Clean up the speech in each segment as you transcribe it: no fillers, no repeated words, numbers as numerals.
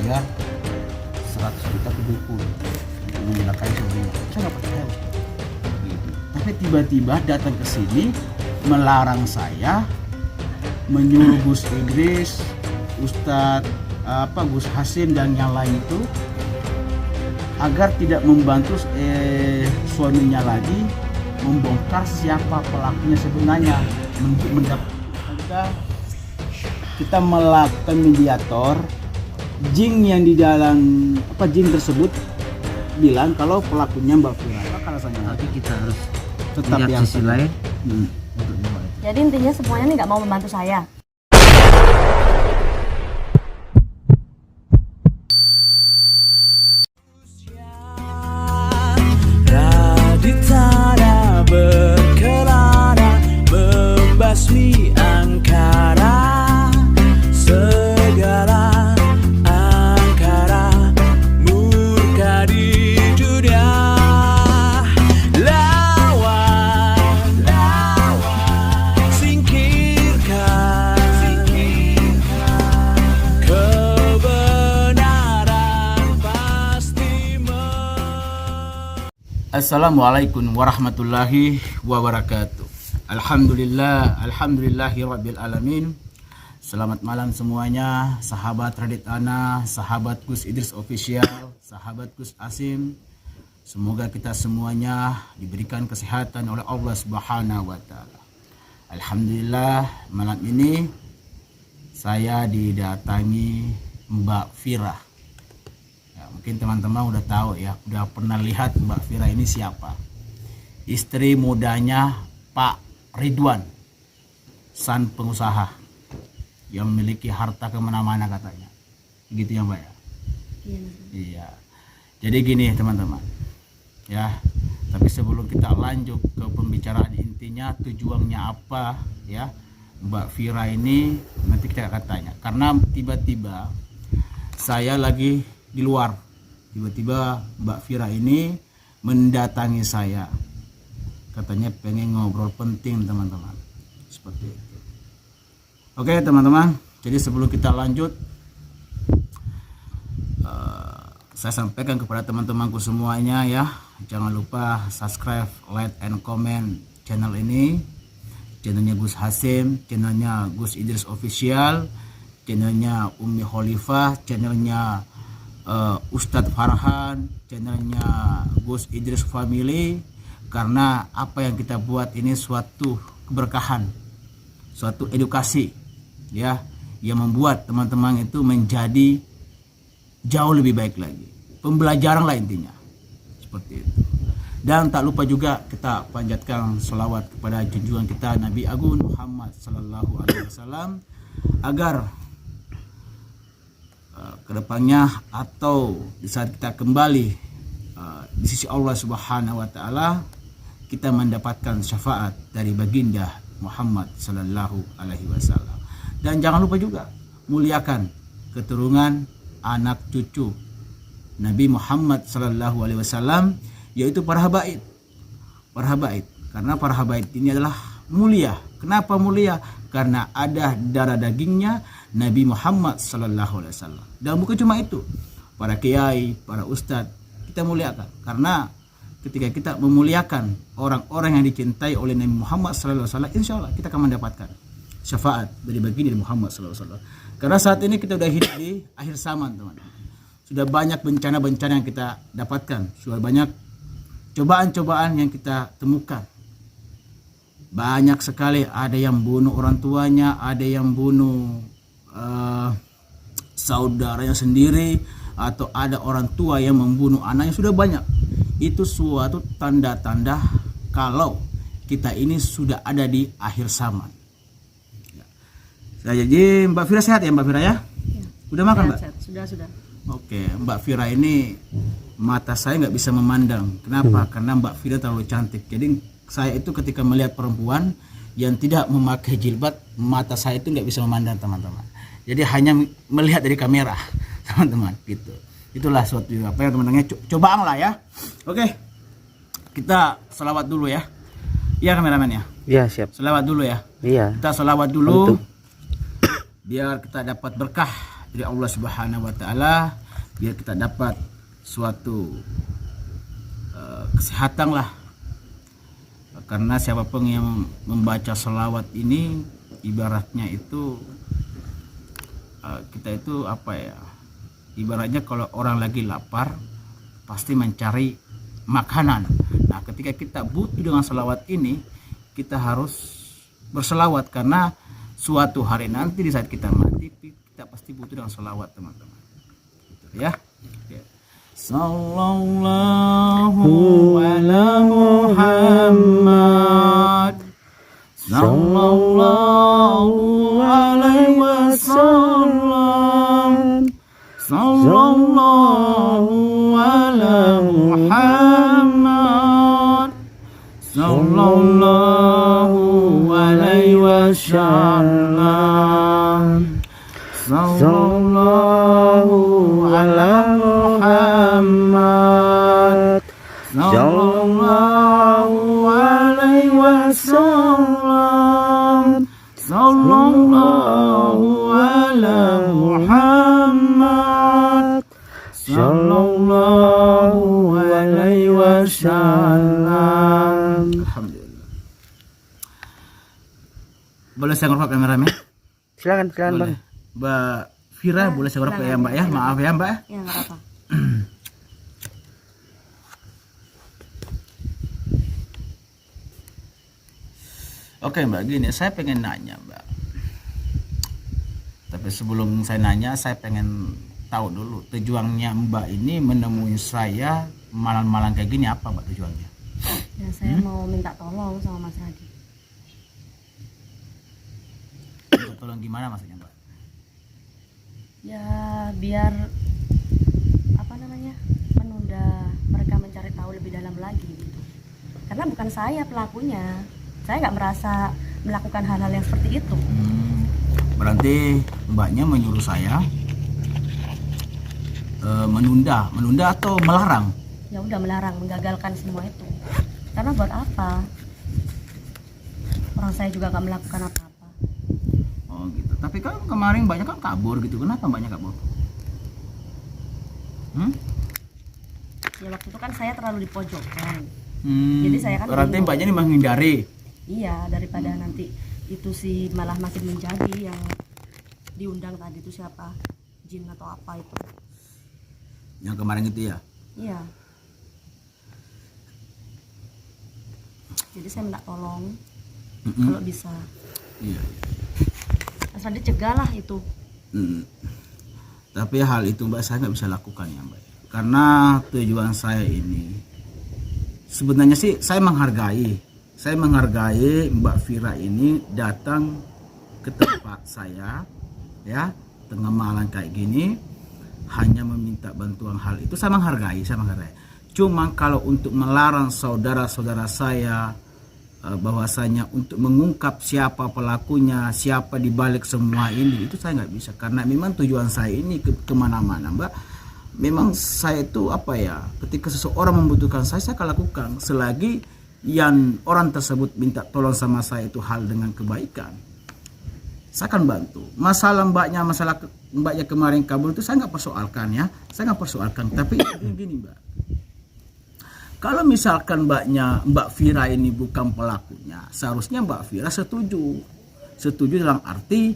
bayar 100 juta ke dukun untuk menyalakai suaminya. Saya nggak percaya gitu. Tapi tiba-tiba datang ke sini melarang saya, menyuruh Gus Idris, Ustadz Gus Hasim dan yang lain itu agar tidak membantu suaminya lagi membongkar siapa pelakunya sebenarnya. Untuk mendapatkan kita melakukan mediator, jin yang di dalam jin tersebut bilang kalau pelakunya Mbak Fira. Apa rasanya? Tapi kita harus Tetap lihat yang sisi lain. Untuk jadi intinya semuanya ini nggak mau membantu saya. Raditana berkelana membasmi angkara, segala angkara murka di dunia. Lawan singkirkan kebenaran pasti Assalamualaikum warahmatullahi wabarakatuh. Alhamdulillahi rabbil alamin. Selamat malam semuanya, sahabat Raditana, sahabat Gus Idris Official, sahabat Gus Hasim. Semoga kita semuanya diberikan kesehatan oleh Allah Subhanahu wa taala. Alhamdulillah, malam ini saya didatangi Mbak Fira. Ya, mungkin teman-teman udah tahu ya, udah pernah lihat Mbak Fira ini siapa. Istri mudanya Pak Ridwan, sang pengusaha yang memiliki harta kemana-mana katanya. Gitu ya Mbak ya? Iya. Jadi gini teman-teman. Ya, tapi sebelum kita lanjut ke pembicaraan intinya, tujuannya apa ya Mbak Fira ini, nanti kita akan tanya. Karena tiba-tiba saya lagi di luar, tiba-tiba Mbak Fira ini mendatangi saya, katanya pengen ngobrol penting teman-teman, seperti itu. Oke teman-teman, jadi sebelum kita lanjut, saya sampaikan kepada teman-temanku semuanya ya, jangan lupa subscribe, like, and comment channel ini, channelnya Gus Hasim, channelnya Gus Idris Official, channelnya Umi Khalifah, channelnya Ustadz Farhan, channelnya Gus Idris Family. Karena apa yang kita buat ini suatu keberkahan, suatu edukasi ya, yang membuat teman-teman itu menjadi jauh lebih baik lagi, pembelajaran lah intinya, seperti itu. Dan tak lupa juga kita panjatkan sholawat kepada junjungan kita Nabi Agung Muhammad Sallallahu Alaihi Wasallam, agar kedepannya atau di saat kita kembali di sisi Allah Subhanahu Wa Taala, kita mendapatkan syafaat dari baginda Muhammad Sallallahu Alaihi Wasallam. Dan jangan lupa juga muliakan keturunan anak cucu Nabi Muhammad Sallallahu Alaihi Wasallam, yaitu para habaib. Para habaib, karena para habaib ini adalah mulia. Kenapa mulia? Karena ada darah dagingnya Nabi Muhammad Sallallahu Alaihi Wasallam. Dan bukan cuma itu, para kiai, para ustadz kita muliakan, karena ketika kita memuliakan orang-orang yang dicintai oleh Nabi Muhammad SAW, insya Allah kita akan mendapatkan syafaat dari baginda Muhammad SAW. Karena saat ini kita sudah hidup di akhir zaman teman-teman. Sudah banyak bencana-bencana yang kita dapatkan, sudah banyak cobaan-cobaan yang kita temukan. Banyak sekali, ada yang bunuh orang tuanya, ada yang bunuh saudaranya sendiri, atau ada orang tua yang membunuh anaknya, sudah banyak. Itu suatu tanda-tanda kalau kita ini sudah ada di akhir zaman. Nah, jadi Mbak Fira sehat ya Mbak Fira ya? Udah makan Mbak? Sudah. Oke, Mbak Fira ini mata saya nggak bisa memandang. Kenapa? Karena Mbak Fira terlalu cantik. Jadi saya itu ketika melihat perempuan yang tidak memakai jilbab, mata saya itu nggak bisa memandang teman-teman. Jadi hanya melihat dari kamera teman-teman gitu. Itulah suatu apa yang teman-teman cobaan lah ya. Oke, kita selawat dulu ya. Iya kameramen ya. Iya siap. Selawat dulu ya. Iya. Kita selawat dulu. Tentu. Biar kita dapat berkah dari Allah Subhanahu wa taala biar kita dapat suatu kesehatan lah. Karena siapapun yang membaca selawat ini ibaratnya itu kita itu apa ya? Ibaratnya kalau orang lagi lapar pasti mencari makanan. Nah, ketika kita butuh dengan selawat ini, kita harus berselawat karena suatu hari nanti di saat kita mati kita pasti butuh dengan selawat, teman-teman. Gitu, ya. Sallallahu ala Muhammad. Sallallahu alaihi wasallam. Sallallahu ala Muhammad. Sallallahu alaihi wasallam. Sallallahu ala Muhammad. Sallallahu alaihi wasallam. Sallallahu ala Muhammad. Sallallahu alaihi wasallam. Alhamdulillah. Boleh saya ngorok kameramen? Silakan Bang. Mbak Vira, boleh saya ngorok ya Mbak ya? Maaf ya Mbak. Ya nggak apa-apa. Oke Mbak, gini saya pengen nanya Mbak. Tapi sebelum saya nanya, saya pengen tahu dulu tujuannya Mbak ini menemui saya malam-malam kayak gini apa Mbak tujuannya? Ya saya mau minta tolong sama Mas Radit. Minta tolong gimana maksudnya Mbak? Ya biar apa namanya menunda mereka mencari tahu lebih dalam lagi gitu. Karena bukan saya pelakunya. Saya nggak merasa melakukan hal-hal yang seperti itu. Berarti Mbaknya menyuruh saya menunda atau melarang? Ya udah melarang, menggagalkan semua itu. Karena buat apa? Orang saya juga nggak melakukan apa-apa. Oh gitu. Tapi kan kemarin Mbaknya kan kabur gitu. Kenapa Mbaknya kabur? Ya waktu itu kan saya terlalu dipojokkan. Jadi saya kan berarti bingung. Mbaknya ini menghindari. Iya, daripada nanti itu sih malah makin menjadi yang diundang tadi itu siapa? Jin atau apa itu? Yang kemarin itu ya? Iya. Jadi saya minta tolong kalau bisa. Iya. Mas Radit cegahlah itu. Tapi hal itu Mbak saya nggak bisa lakukan ya Mbak. Karena tujuan saya ini sebenarnya sih saya menghargai Mbak Vira ini datang ke tempat saya ya tengah malam kayak gini hanya meminta bantuan. Hal itu saya menghargai. Cuma kalau untuk melarang saudara-saudara saya bahwasanya untuk mengungkap siapa pelakunya, siapa dibalik semua ini, itu saya nggak bisa. Karena memang tujuan saya ini kemana-mana Mbak. Memang saya itu apa ya, ketika seseorang membutuhkan saya akan lakukan selagi yang orang tersebut minta tolong sama saya itu hal dengan kebaikan, saya akan bantu. Masalah mbaknya kemarin kabur itu saya nggak persoalkan ya, tapi gini Mbak, kalau misalkan Mbak Vira ini bukan pelakunya, seharusnya Mbak Vira setuju dalam arti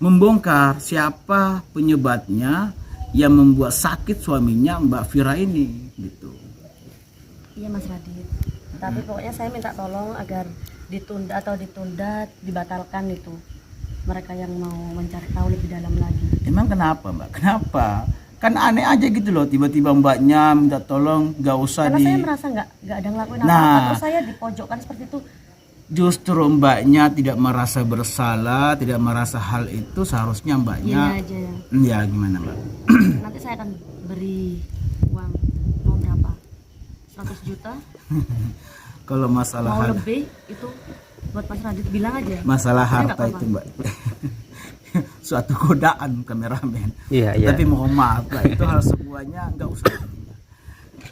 membongkar siapa penyebabnya yang membuat sakit suaminya Mbak Vira ini gitu. Iya Mas Radit. Tapi pokoknya saya minta tolong agar ditunda, dibatalkan itu. Mereka yang mau mencari tahu lebih dalam lagi. Emang kenapa Mbak? Kenapa? Kan aneh aja gitu loh, tiba-tiba Mbaknya minta tolong gak usah. Karena saya merasa nggak ada ngelakuin apa-apa, terus saya dipojokkan seperti itu. Justru Mbaknya tidak merasa bersalah, tidak merasa hal itu, seharusnya Mbaknya. Gini aja ya. Ya gimana Mbak? Nanti saya akan beri uang, mau berapa? 100 juta? Kalau masalah mau lebih itu buat Mas Radit bilang aja. Masalah Saya harta itu Mbak. Suatu godaan kameramen. Iya. Tapi mohon maaf lah, itu hal semuanya nggak usah.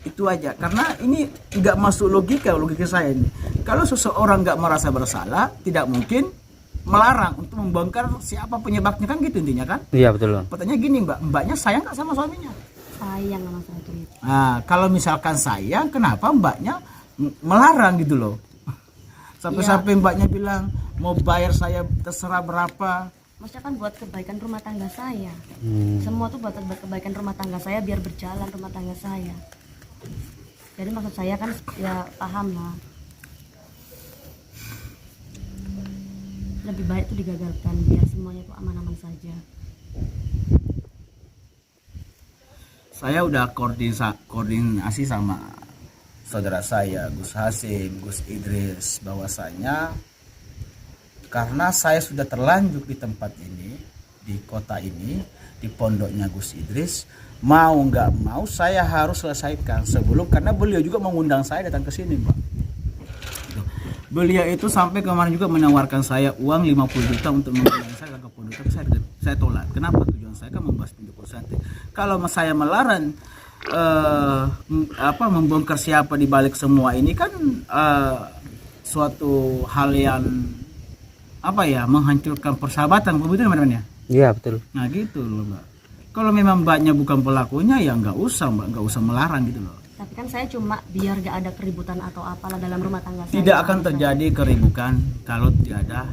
Itu aja, karena ini nggak masuk logika saya ini. Kalau seseorang nggak merasa bersalah, tidak mungkin melarang untuk membongkar siapa penyebabnya, kan gitu intinya kan. Iya betul. Pertanyaan gini mbaknya sayang nggak sama suaminya? Sayang sama saya tuh. Nah, kalau misalkan sayang, kenapa mbaknya melarang gitu loh? Sampai-sampai mbaknya bilang mau bayar saya terserah berapa. Maksudnya kan buat kebaikan rumah tangga saya. Semua tuh buat kebaikan rumah tangga saya, biar berjalan rumah tangga saya. Jadi maksud saya kan ya paham lah. Lebih baik tuh digagalkan biar semuanya tuh aman-aman saja. Saya udah koordinasi sama saudara saya Gus Hasim, Gus Idris, bahwasanya karena saya sudah terlanjur di tempat ini, di kota ini, di pondoknya Gus Idris, mau nggak mau saya harus selesaikan sebelum, karena beliau juga mengundang saya datang ke sini, Pak. Beliau itu sampai kemarin juga menawarkan saya uang 50 juta untuk mengundang saya ke pondok, tapi saya tolak. Kenapa? Tujuan saya kan membahas pintu pesantren. Kalau saya melarang membongkar siapa di balik semua ini kan suatu hal yang menghancurkan persahabatan, betul teman-teman ya? Iya betul. Nah gitu loh Mbak. Kalau memang mbaknya bukan pelakunya ya nggak usah melarang gitu loh. Tapi kan saya cuma biar gak ada keributan atau apalah dalam rumah tangga saya. Tidak akan terjadi keributan kalau tidak ada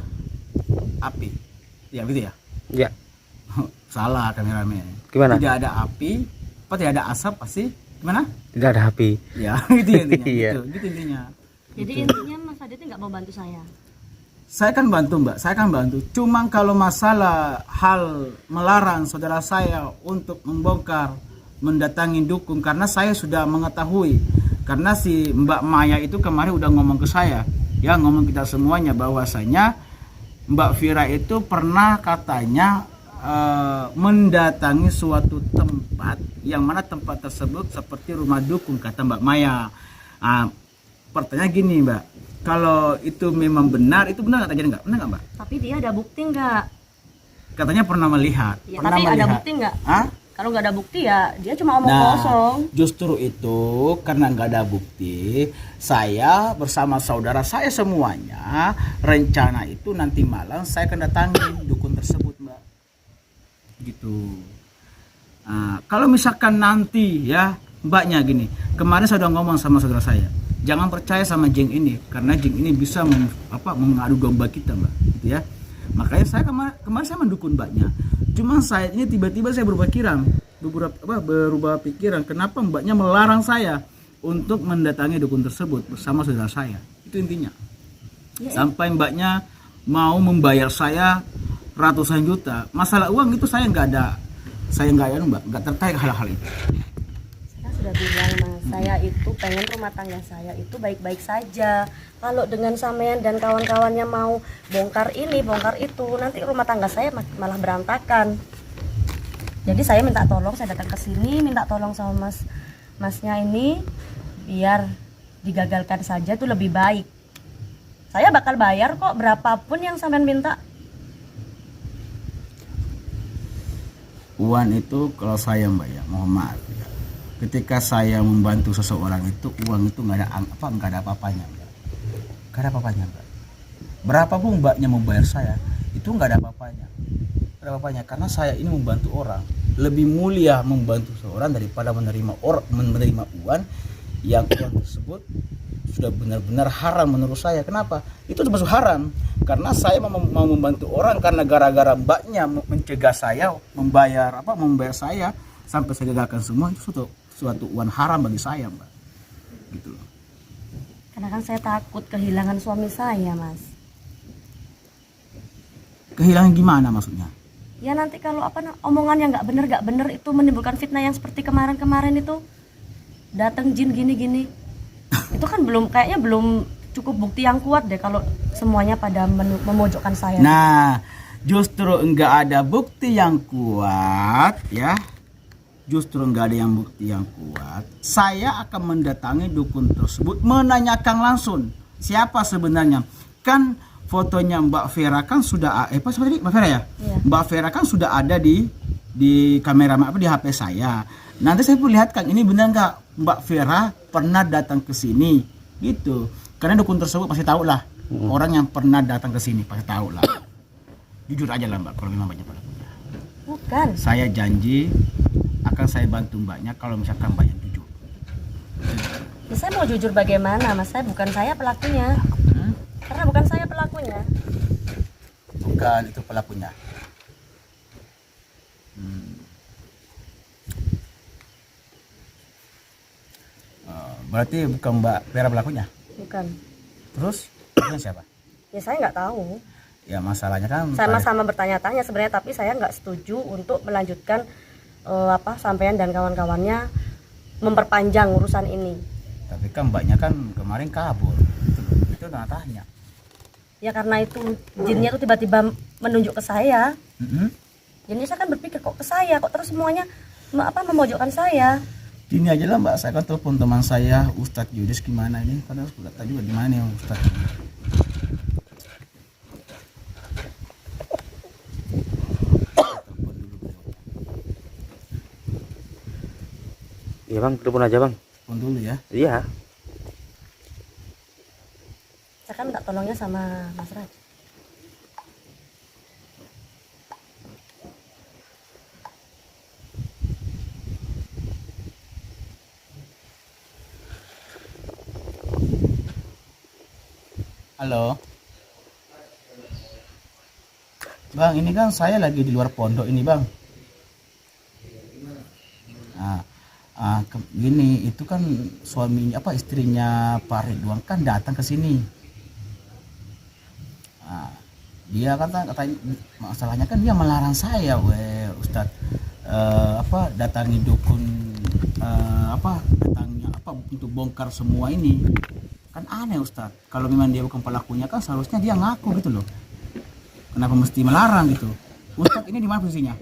api. Ya gitu ya? Iya. Salah kameramen. Gimana? Tidak ada api, tidak ada asap pasti gimana? Tidak ada api. Ya gitu intinya. Iya. Gitu intinya. Jadi intinya Mas Adit nggak mau bantu saya. Saya kan bantu Mbak, saya kan bantu. Cuma kalau masalah hal melarang saudara saya untuk membongkar, mendatangi dukun, karena saya sudah mengetahui, karena si Mbak Maya itu kemarin udah ngomong ke saya, ya ngomong kita semuanya bahwasanya Mbak Vira itu pernah katanya mendatangi suatu tempat yang mana tempat tersebut seperti rumah dukun kata Mbak Maya. Pertanyaan gini Mbak, kalau itu memang benar, itu benar nggak terjadi nggak? Benar nggak Mbak? Tapi dia ada bukti nggak? Katanya pernah melihat. Ya, Pernah tapi melihat. ada bukti nggak? Hah? Kalau nggak ada bukti ya dia cuma omong kosong. Justru itu karena nggak ada bukti, saya bersama saudara saya semuanya rencana itu nanti malam saya akan datangi dukun tersebut Mbak. Gitu. Nah, kalau misalkan nanti ya Mbaknya gini, kemarin saya udah ngomong sama saudara saya, jangan percaya sama jeng ini karena jeng ini bisa mengadu domba kita Mbak, gitu ya. Makanya saya kemarin saya mendukung Mbaknya. Cuma saya ini tiba-tiba saya berubah pikiran, kenapa Mbaknya melarang saya untuk mendatangi dukun tersebut bersama saudara saya. Itu intinya. Ya. Sampai Mbaknya mau membayar saya ratusan juta. Masalah uang itu saya nggak Mbak, nggak tertarik hal-hal itu. Sudah bilang Mas, saya itu pengen rumah tangga saya itu baik-baik saja. Kalau dengan sampean dan kawan-kawannya mau bongkar ini, bongkar itu, nanti rumah tangga saya malah berantakan. Jadi saya minta tolong, saya datang ke sini minta tolong sama masnya ini biar digagalkan saja itu lebih baik. Saya bakal bayar kok berapapun yang sampean minta. Uang itu kalau saya Mbak ya, mohon maaf ya. Ketika saya membantu seseorang itu uang itu nggak ada apa-apanya Mbak. Nggak ada apa-apanya Mbak. Berapapun Mbaknya membayar saya itu nggak ada apa-apanya. Nggak ada apa-apanya karena saya ini membantu orang. Lebih mulia membantu seseorang daripada menerima uang yang uang tersebut sudah benar-benar haram menurut saya. Kenapa? Itu termasuk haram karena saya mau membantu orang karena gara-gara Mbaknya mencegah saya membayar saya sampai saya gagalkan semua, itu suatu uang haram bagi saya Mbak, gitu loh. Karena kan saya takut kehilangan suami saya Mas. Kehilangan gimana maksudnya? Ya nanti kalau omongan yang nggak bener itu menimbulkan fitnah yang seperti kemarin itu datang jin gini itu kan kayaknya belum cukup bukti yang kuat deh kalau semuanya pada memojokkan saya. Nah justru enggak ada bukti yang kuat ya. Justru nggak ada bukti yang kuat, saya akan mendatangi dukun tersebut, menanyakan langsung siapa sebenarnya. Kan fotonya Mbak Vera kan sudah Mbak Vera ya? Iya. Mbak Vera kan sudah ada di kamera di HP saya. Nanti saya perlihatkan ini benar nggak Mbak Vera pernah datang ke sini gitu. Karena dukun tersebut pasti tahu lah, orang yang pernah datang ke sini pasti tahu lah. Jujur aja lah mbak, kalau memang mbaknya pelakunya. Bukan. Saya janji akan saya bantu mbaknya kalau misalkan mbaknya jujur. Ya, saya mau jujur bagaimana, Mas? Saya pelakunya. Karena bukan saya pelakunya. Bukan itu pelakunya. Berarti bukan Mbak Vera pelakunya. Bukan. Terus pelakunya siapa? Ya saya nggak tahu. Ya masalahnya kan Sama-sama bertanya-tanya sebenarnya, tapi saya nggak setuju untuk melanjutkan sampean dan kawan-kawannya memperpanjang urusan ini. Tapi kan mbaknya kan kemarin kabur. Itu tanya. Ya karena itu jinnya tuh tiba-tiba menunjuk ke saya. Jadi saya kan berpikir kok ke saya, kok terus semuanya memojokkan saya. Gini aja lah mbak, saya kan telepon teman saya Ustadz Yudis gimana ini, karena sudah tahu juga gimana ya Ustadz. Iya bang, telepon aja bang. Telepon dulu ya. Iya. Saya kan minta tolongnya sama Mas Raj. Halo. Bang, ini kan saya lagi di luar pondok ini bang. Gini, itu kan suaminya istrinya Pak Ridwan kan datang ke sini. Dia katanya masalahnya kan dia melarang saya, Ustadz, datangi dukun, datangnya untuk bongkar semua ini. Kan aneh Ustadz, kalau memang dia bukan pelakunya kan seharusnya dia ngaku gitu loh. Kenapa mesti melarang gitu? Ustadz ini di mana posisinya?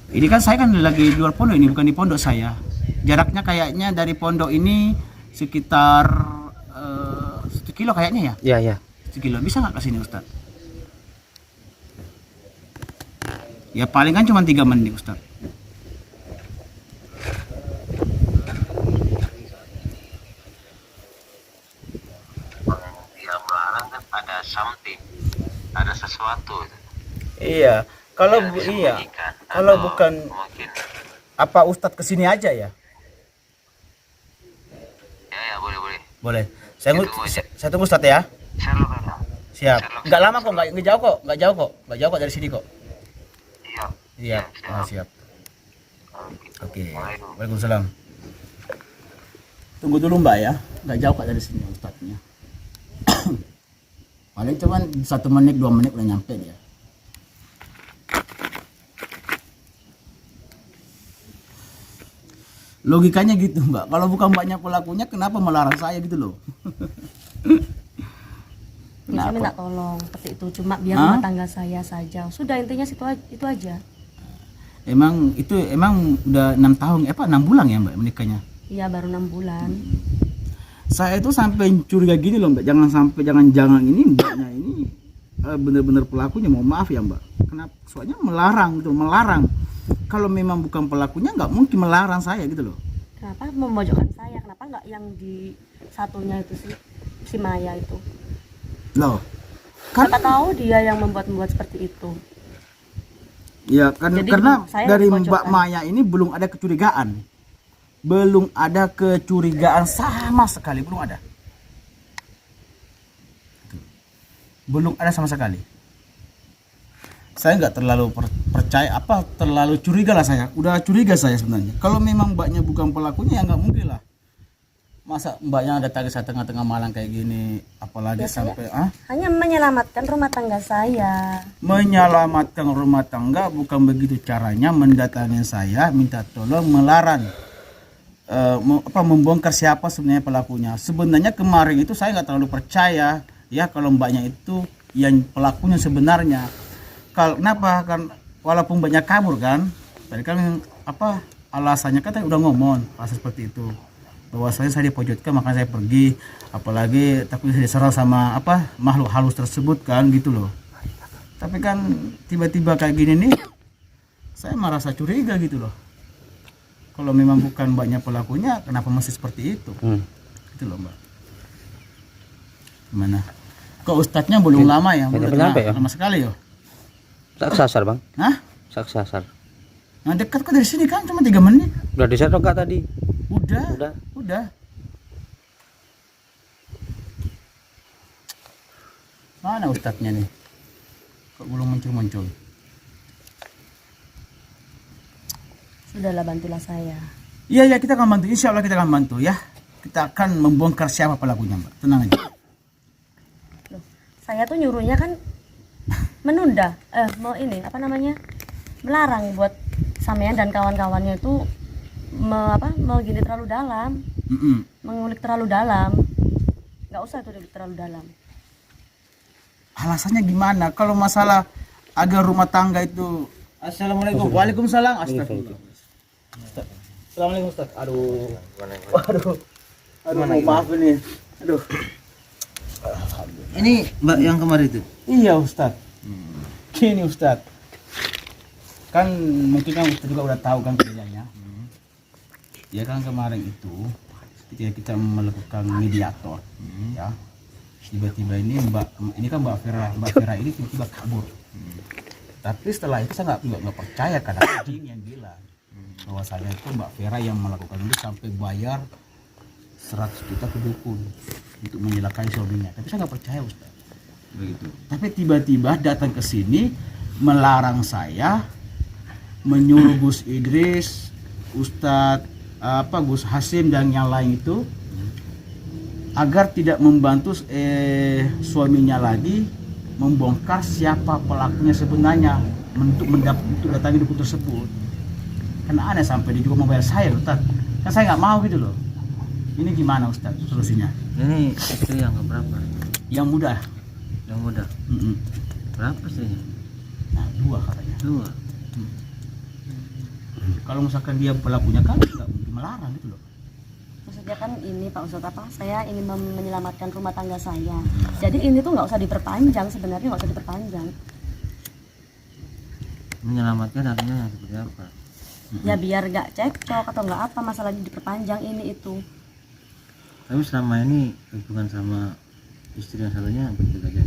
Ini kan saya kan lagi di luar pondok ini, bukan di pondok saya. Jaraknya kayaknya dari pondok ini sekitar 1 kilo kayaknya ya? Iya, iya. 1 kilo, bisa nggak ke sini Ustadz? Ya paling kan cuma 3 menit Ustadz. Yang melarang kan ada something, ada sesuatu. Iya, kalau yang iya, disembunyikan, kalau atau bukan mungkin apa Ustadz kesini aja ya? ya boleh Boleh. Saya Itu aja. saya tunggu Ustadz ya. Sherlock aja. Siap. Sherlock. Nggak lama kok, nggak jauh kok, nggak jauh kok dari sini kok. Iya. Siap. Siap. Siap. Oke. Mulai. Waalaikumsalam. Tunggu dulu Mbak ya, nggak jauh kok dari sini Ustadznya. Paling cuman 1 menit 2 menit udah nyampe dia. Logikanya gitu Mbak, kalau bukan mbaknya pelakunya kenapa melarang saya gitu loh. Ya, saya minta tolong seperti itu, cuma biar rumah tangga saya saja. Sudah, intinya itu aja. Emang udah 6 tahun, 6 bulan ya Mbak menikahnya? Iya, baru 6 bulan. Saya itu sampai curiga gini loh Mbak, jangan ini mbaknya ini bener-bener pelakunya, mohon maaf ya Mbak. Kenapa? Soalnya melarang. Kalau memang bukan pelakunya nggak mungkin melarang saya gitu loh. Kenapa memojokkan saya? Kenapa nggak yang di satunya itu sih, si Maya itu? Loh, Siapa tahu dia yang membuat seperti itu. Ya kan, Jadi, karena saya dari dipojokkan. Mbak Maya ini belum ada kecurigaan sama sekali, belum ada sama sekali. Saya nggak terlalu percaya, terlalu curiga lah saya. Udah curiga saya sebenarnya. Kalau memang mbaknya bukan pelakunya ya nggak mungkin lah. Masa mbaknya datang ke tengah-tengah malam kayak gini, apalagi Ya, saya sampai hanya menyelamatkan rumah tangga saya. menyelamatkan rumah tangga, bukan begitu caranya mendatangi saya, minta tolong melarang, membongkar siapa sebenarnya pelakunya. Sebenarnya kemarin itu saya nggak terlalu percaya ya kalau mbaknya itu yang pelakunya sebenarnya. Kenapa kan walaupun mbaknya kabur kan, tadi kan alasannya kan tadi udah ngomong pas seperti itu, bahwasanya saya dipojokkan makanya saya pergi, apalagi takut saya diserang sama makhluk halus tersebut kan gitu loh. Tapi kan tiba-tiba kayak gini nih, saya merasa curiga gitu loh. Kalau memang bukan mbaknya pelakunya, kenapa masih seperti itu? Gitu loh Mbak. Gimana? Kok ustadznya belum lama ya? Belum nyampe ya? lama sekali yo. Tak sasar bang, Hah? sak sasar. Yang dekat kok dari sini kan cuma 3 menit. Udah disetok kak tadi? Udah. Mana ustadznya nih? Kok belum muncul-muncul? Sudahlah, bantulah saya. Iya, kita akan bantu. Insya Allah kita akan bantu ya. Kita akan membongkar siapa pelakunya, Mbak. Tenang aja. Loh, saya tuh nyuruhnya kan menunda, melarang buat sampean dan kawan-kawannya itu gini terlalu dalam, mengulik terlalu dalam. Nggak usah tuh terlalu dalam. Alasannya gimana? Kalau masalah agar rumah tangga itu. Assalamualaikum. Waalaikumsalam. Astagfirullah. Assalamualaikum Ustaz. Aduh, maaf ini. Aduh. Ini mbak yang kemarin itu? Iya Ustaz. Gini Ustaz. Kan mungkin kan Ustaz juga udah tahu kan kerjanya. Ya kan kemarin itu ketika kita melakukan mediator, ya tiba-tiba ini Mbak Vera ini tiba-tiba kabur. Tapi setelah itu saya nggak percaya karena Jing yang bilang bahwa saya itu Mbak Vera yang melakukan itu sampai bayar 100 juta ke dukun untuk menyelakai suaminya. Tapi saya nggak percaya Ustaz. Begitu. Tapi tiba-tiba datang ke sini melarang saya, menyuruh Gus Idris, Ustadz Gus Hasim dan yang lain itu agar tidak membantu suaminya lagi membongkar siapa pelakunya sebenarnya untuk datangi dukun tersebut. Karena aneh sampai dia juga membayar saya Ustaz. Kan saya nggak mau gitu loh. Ini gimana Ustaz solusinya? Ini istri yang keberapa? Yang muda. Yang muda. Berapa istrinya? Nah 2 katanya. 2. Kalau misalkan dia pelakunya kan nggak mungkin melarang gitu loh. Maksudnya kan ini Pak Ustadz saya ingin menyelamatkan rumah tangga saya. Jadi ini tuh nggak usah diperpanjang, sebenarnya nggak usah diperpanjang. Menyelamatkan artinya seperti apa? Ya biar nggak cekcok atau nggak apa masalahnya diperpanjang ini itu. Tapi selama ini hubungan sama istri yang satunya begitu aja.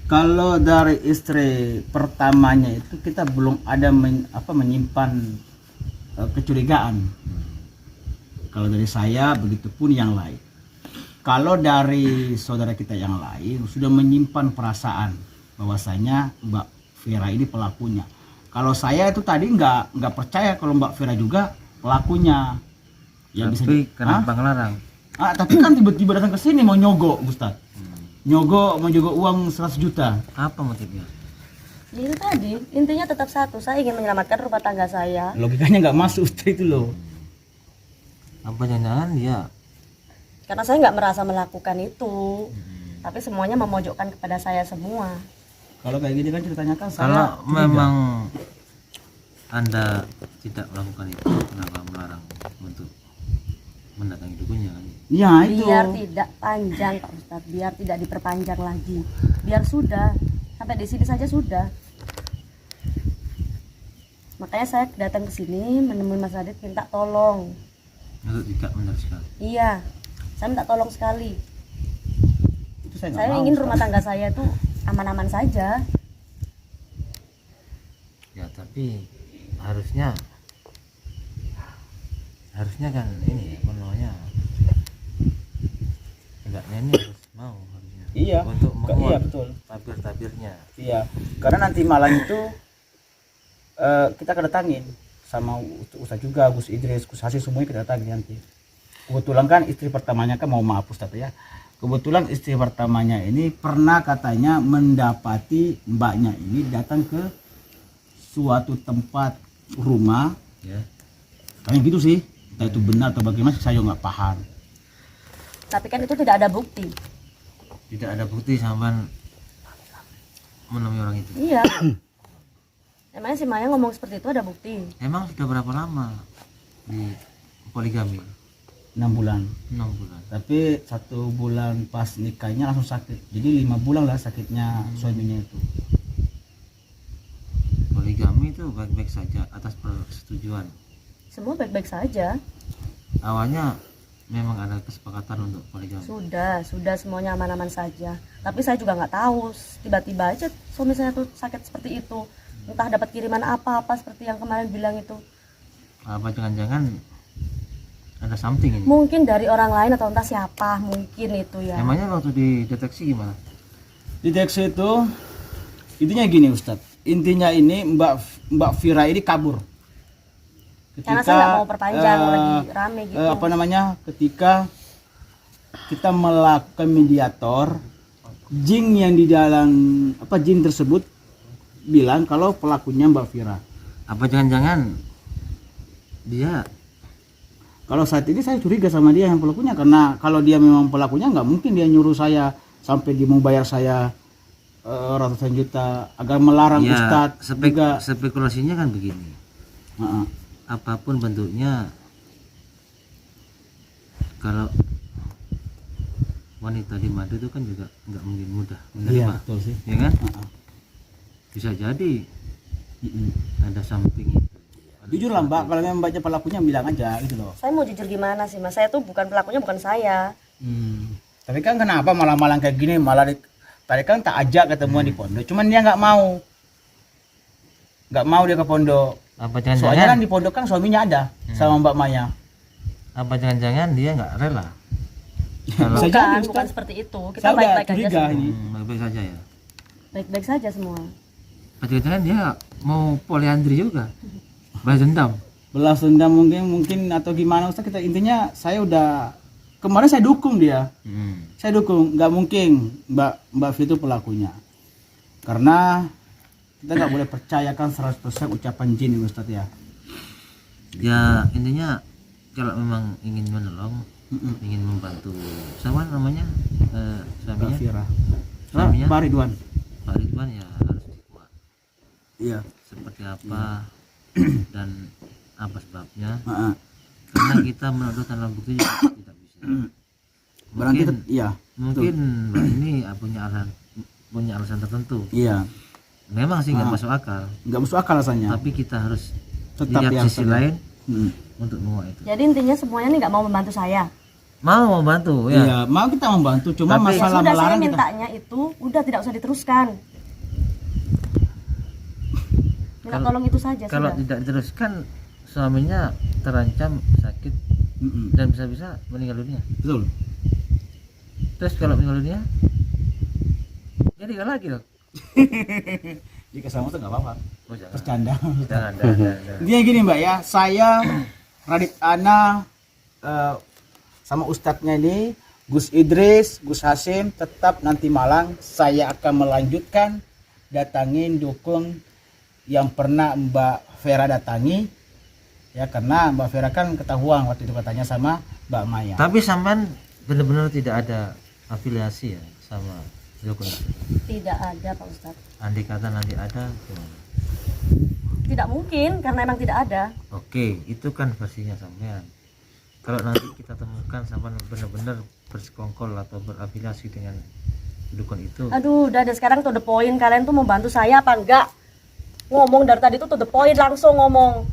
Kalau dari istri pertamanya itu kita belum ada menyimpan kecurigaan. Kalau dari saya begitupun yang lain. Kalau dari saudara kita yang lain sudah menyimpan perasaan bahwasanya Mbak Vera ini pelakunya. Kalau saya itu tadi nggak percaya kalau Mbak Vera juga pelakunya. Ya tapi kenapa ngelarang? Tapi kan tiba-tiba datang ke sini mau nyogok Ustaz. Nyogok uang 100 juta. Apa motifnya? Ya itu tadi, intinya tetap satu, saya ingin menyelamatkan rumah tangga saya. Logikanya nggak masuk Ustaz itu loh. Apa jangan dia? Karena saya nggak merasa melakukan itu, tapi semuanya memojokkan kepada saya semua. Kalau kayak gini kan ceritanya kan saya Kalau curiga. memang Anda tidak melakukan itu, kenapa melarang untuk mendatangi dukunnya kan? Ya itu. Biar tidak panjang Pak Ustadz, biar tidak diperpanjang lagi. Biar sudah, sampai di sini saja sudah. Makanya saya datang ke sini menemui Mas Radit minta tolong. Untuk tidak meneruskan. Iya, saya minta tolong sekali. Itu saya nggak Saya mau, ingin Ustaz. rumah tangga saya tuh aman-aman saja. Ya tapi harusnya kan ini apa namanya? Enggaknya ini harus mau harusnya. Iya. Untuk Iya menguat betul. tabir-tabirnya. Iya. Karena nanti malam itu kita kedatangin sama Ustaz juga, Gus Idris, Gus Hasim semuanya kita datangin nanti. Kebetulan kan istri pertamanya kan mau maaf Ustaz ya. Kebetulan istri pertamanya ini pernah katanya mendapati mbaknya ini datang ke suatu tempat rumah. Ya. Kayak gitu sih. Entah itu benar atau bagaimana saya nggak paham. Tapi kan itu tidak ada bukti. Tidak ada bukti sampai menemui orang itu. Iya. Emangnya si Maya ngomong seperti itu ada bukti? Emang sudah berapa lama di poligami? 6 bulan. 6 bulan. Tapi 1 bulan pas nikahnya langsung sakit. Jadi 5 bulan lah sakitnya suaminya itu. Poligami itu baik-baik saja atas persetujuan. Semua baik-baik saja. Awalnya memang ada kesepakatan untuk poligami? Sudah semuanya aman-aman saja. Tapi saya juga nggak tahu, tiba-tiba aja suami saya tuh sakit seperti itu. Entah dapat kiriman apa-apa seperti yang kemarin bilang itu. Apa jangan-jangan ada something ini? Mungkin dari orang lain atau entah siapa, mungkin itu ya. Emangnya waktu dideteksi gimana? Deteksi itu intinya gini Ustadz. Intinya ini Mbak Vira ini kabur. Karena saya nggak mau perpanjang, lagi rame gitu. Ketika kita melakukan mediator, jin yang di dalam jin tersebut bilang kalau pelakunya Mbak Vira. Apa jangan-jangan dia? Kalau saat ini saya curiga sama dia yang pelakunya, karena kalau dia memang pelakunya nggak mungkin dia nyuruh saya sampai dia mau bayar saya ratusan juta agar melarang Ya, Ustadz juga. spekulasinya kan begini. Apapun bentuknya, kalau wanita di madu itu kan juga nggak mungkin mudah menerima, Iya betul sih. ya kan? Bisa jadi ada something itu. Jujur lah Mbak, kalau memang Mbaknya pelakunya bilang aja gitu loh. Saya mau jujur gimana sih Mas? Saya tuh bukan pelakunya, bukan saya. Tapi kan kenapa malah kayak gini, tadi kan tak ajak ketemuan di pondok, cuman dia nggak mau dia ke pondok. Apa Soalnya jangan-jangan? kan di pondok kan suaminya ada sama Mbak Maya. Apa jangan-jangan dia nggak rela? Bisa jadi, Bukan Ustaz. seperti itu. Kita Saya udah baik-baik aja curiga semua. ini. Baik-baik saja ya. Baik-baik saja semua. Apa jangan-jangan dia mau poliandri juga? Balas dendam. Belas dendam mungkin atau gimana Ustaz, kita intinya saya udah kemarin saya dukung dia. Saya dukung, nggak mungkin Mbak Fi itu pelakunya. Karena kita nggak boleh percayakan 100% ucapan jin Ustaz ya. Ya intinya kalau memang ingin menolong, ingin membantu, sama namanya Mbak suaminya, Fira. Suaminya? Pak Ridwan. Pak Ridwan, ya harus dikuat. Iya. Seperti apa dan apa sebabnya? Heeh. Karena kita menuduh tanpa bukti juga tidak bisa. Berarti Mungkin, iya. mungkin Mbak ini punya alasan tertentu. Iya. Memang sih nggak masuk akal, Nggak masuk akal rasanya. tapi kita harus Tetap lihat ya, sisi Ustaz. lain Mm. untuk semua itu. Jadi intinya semuanya ini nggak mau membantu saya. Mau membantu ya. Iya, mau kita membantu, cuma Tapi- Ya masalah sudah, saya melarang kita. mintanya itu udah tidak usah diteruskan. Minta Kalau- tolong itu saja Kalau sudah. tidak diteruskan, suaminya terancam sakit dan bisa-bisa meninggal dunia. Betul. Terus kalau meninggal dunia, jadi nggak lagi loh. Jika sama tuh nggak apa-apa. Oh, jangan. Bercanda. Jangan. Intinya gini Mbak ya, saya Radit Ana sama ustadznya ini Gus Idris, Gus Hasim tetap nanti malam saya akan melanjutkan datangin dukung yang pernah Mbak Vera datangi ya, karena Mbak Vera kan ketahuan waktu itu katanya sama Mbak Maya. Tapi sampean benar-benar tidak ada afiliasi ya sama dukun itu. Tidak ada Pak Ustadz. Andai kata nanti ada, gimana? Tidak mungkin karena emang tidak ada. Oke, itu kan versinya sampean. Kalau nanti kita temukan sampean benar-benar bersekongkol atau berafiliasi dengan dukun itu, Aduh, udah ada sekarang to the point. Kalian tuh mau bantu saya apa enggak? Ngomong dari tadi tuh to the point, langsung ngomong.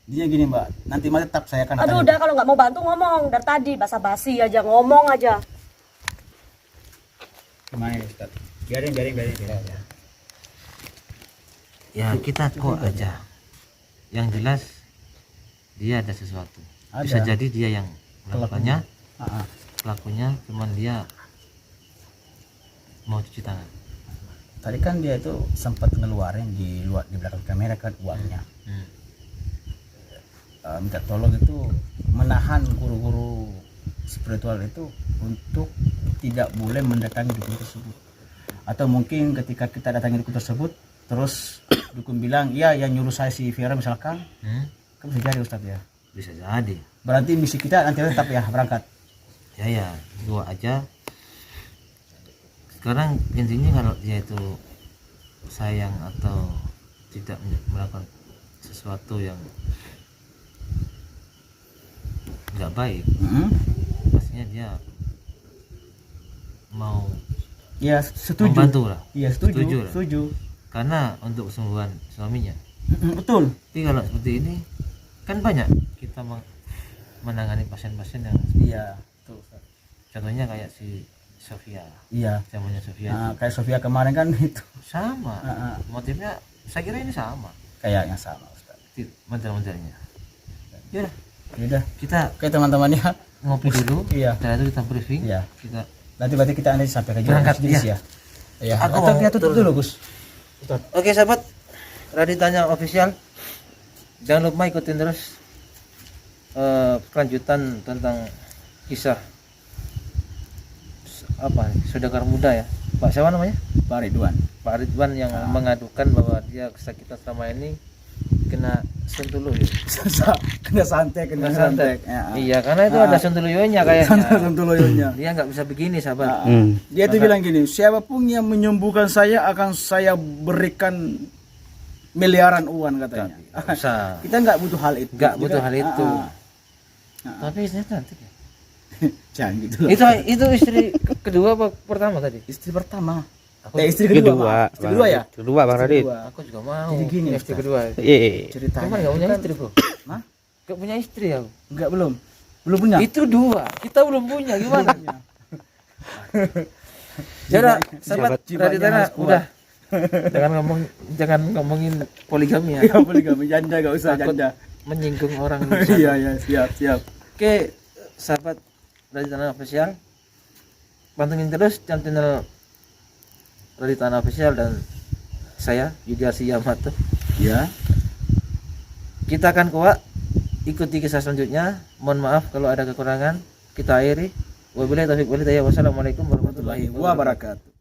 Intinya gini Mbak, nanti malam tetap saya akan Aduh, datangin. udah kalau nggak mau bantu ngomong dari tadi, basa-basi aja, ngomong aja. Gimana ya Ustaz? Biarin aja. ya kita kok aja. Yang jelas dia ada sesuatu. Ada. Bisa jadi dia yang melakukannya, Ah, ah. pelakunya cuman dia mau cuci tangan. Tadi kan dia itu sempat ngeluarin di belakang kamera kan uangnya. Minta tolong itu menahan guru-guru spiritual itu untuk tidak boleh mendatangi dukun tersebut. Atau mungkin ketika kita datangi dukun tersebut terus dukun bilang iya yang nyuruh saya si Vera misalkan, kan bisa jadi Ustadz ya. Bisa jadi. Berarti misi kita nanti tetap ya berangkat. Ya dua aja. Sekarang intinya kalau dia itu sayang atau tidak melakukan sesuatu yang nggak baik, pastinya dia mau Ya setuju. membantu lah. Iya Setuju setuju. lah. Setuju. Karena untuk kesembuhan suaminya. Betul. Tapi kalau seperti ini kan banyak kita menangani pasien-pasien yang Iya, betul Ustaz. contohnya kayak si Sofia, Iya. zamannya Sofia Nah, kayak Sofia kemarin kan itu sama Heeh. motifnya, saya kira ini sama kayaknya sama Ustaz. mental-mentalnya. Yaudah, Udah. kita Oke teman-teman ya. ngopi dulu, Iya. setelah itu kita briefing. Iya. Kita Nanti berarti kita nanti sampai ke Berangkat, Idris iya. ya. Iya. Aku Atau mau kita tutup turun. dulu Gus. Oke sahabat, Raditanya official, jangan lupa ikutin terus kelanjutan tentang kisah apa saudagar muda ya, Pak siapa namanya, Pak Ridwan. Pak Ridwan yang mengadukan bahwa dia kesakitan selama ini kena sontoloyo. Kena santai, kena santai. Ya. Iya, karena itu ada sontoloyonya kayaknya. Sontoloyonya. Dia nggak bisa begini sahabat. Dia tuh bilang gini, siapapun yang menyembuhkan saya akan saya berikan miliaran uang katanya. Nggak usah. Kita nggak butuh hal itu. Nggak butuh Kita- hal itu. Ah. Tapi istrinya cantik ya. Jangan gitu lah. Itu istri kedua apa pertama tadi? Istri pertama. Aku, Istri kedua. maaf. Istri kedua ya? Kedua Bang Radit. Kedua. aku juga mau. Jadi gini, istri Ustaz. kedua. Iya. Ceritanya. Cuman nggak punya itu kan- istri bro. Hah? Nggak punya istri aku. Enggak belum. Belum punya. Itu dua. Kita belum punya gimana? Jadi sahabat jiwanya Raditana harus kuat. udah. jangan ngomongin poligami ya. Ya boleh kami janda enggak usah Takut janda. menyinggung orang. Iya ya, siap. Oke, sahabat Raditana Official, pantengin terus channel Raditana Official dan saya Yudiarsi Yamato. Ya. Kita akan kuat ikuti kisah selanjutnya. Mohon maaf kalau ada kekurangan. Kita akhiri. Wabillahi taufiq wal hidayah. Wassalamualaikum warahmatullahi wabarakatuh. Wabarakatuh.